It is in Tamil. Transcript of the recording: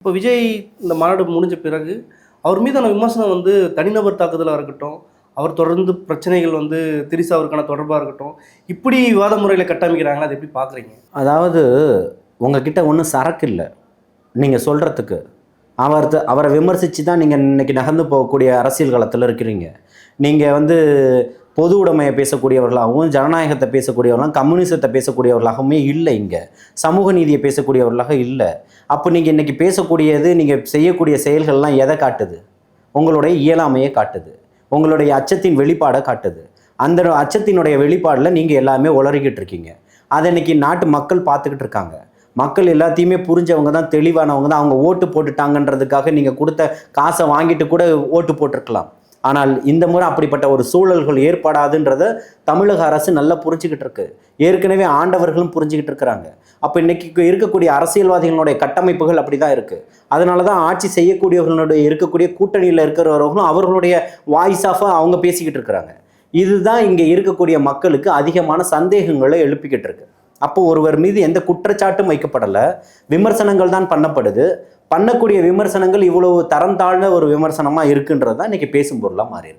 இப்போ விஜய் இந்த மாநாடு முடிஞ்ச பிறகு அவர் மீதான விமர்சனம் வந்து தனிநபர் தாக்குதலாக இருக்கட்டும், அவர் தொடர்ந்து பிரச்சனைகள் வந்து திரிசா அவருக்கான தொடர்பாக இருக்கட்டும், இப்படி விவாத முறையில் கட்டமைக்கிறாங்களா, அதை எப்படி பார்க்குறீங்க? அதாவது உங்ககிட்ட ஒன்றும் சரக்கு இல்லை நீங்கள் சொல்கிறதுக்கு. அவரை விமர்சித்து தான் நீங்கள் இன்றைக்கி நகர்ந்து போகக்கூடிய அரசியல் களத்தில் இருக்கிறீங்க. நீங்கள் வந்து பொது உடைமையை பேசக்கூடியவர்களாகவும், ஜனநாயகத்தை பேசக்கூடியவர்களாகவும், கம்யூனிசத்தை பேசக்கூடியவர்களாகவுமே இல்லை. இங்கே சமூக நீதியை பேசக்கூடியவர்களாக இல்லை. அப்போ நீங்கள் இன்றைக்கி பேசக்கூடியது, நீங்கள் செய்யக்கூடிய செயல்கள்லாம் எதை காட்டுது? உங்களுடைய இயலாமையை காட்டுது, உங்களுடைய அச்சத்தின் வெளிப்பாடை காட்டுது. அந்த அச்சத்தினுடைய வெளிப்பாடில் நீங்கள் எல்லாமே உளறிக்கிட்டு இருக்கீங்க. அதை இன்றைக்கி நாட்டு மக்கள் பார்த்துக்கிட்டு இருக்காங்க. மக்கள் எல்லாத்தையுமே புரிஞ்சவங்க தான், தெளிவானவங்க தான். அவங்க ஓட்டு போட்டுட்டாங்கன்றதுக்காக நீங்கள் கொடுத்த காசை வாங்கிட்டு கூட ஓட்டு போட்டிருக்கலாம். ஆனால் இந்த முறை அப்படிப்பட்ட ஒரு சூழல்கள் ஏற்படாதுன்றதை தமிழக அரசு நல்லா புரிஞ்சுக்கிட்டு இருக்கு. ஏற்கனவே ஆண்டவர்களும் புரிஞ்சுக்கிட்டு இருக்கிறாங்க. அப்போ இன்னைக்கு இருக்கக்கூடிய அரசியல்வாதிகளுடைய கட்டமைப்புகள் அப்படி தான் இருக்குது. அதனால தான் ஆட்சி செய்யக்கூடியவர்களுடைய இருக்கக்கூடிய கூட்டணியில் இருக்கிறவர்களும் அவர்களுடைய வாய்ஸ் ஆஃபாக அவங்க பேசிக்கிட்டு இருக்கிறாங்க. இதுதான் இங்கே இருக்கக்கூடிய மக்களுக்கு அதிகமான சந்தேகங்களை எழுப்பிக்கிட்டு இருக்கு. அப்போ ஒருவர் மீது எந்த குற்றச்சாட்டும் வைக்கப்படலை, விமர்சனங்கள் தான் பண்ணப்படுது. பண்ணக்கூடிய விமர்சனங்கள் இவ்வளவு தரம் தாழ்ந்த ஒரு விமர்சனமாக இருக்குன்றது தான் இன்றைக்கி பேசும் பொருளாக மாறி இருக்கு.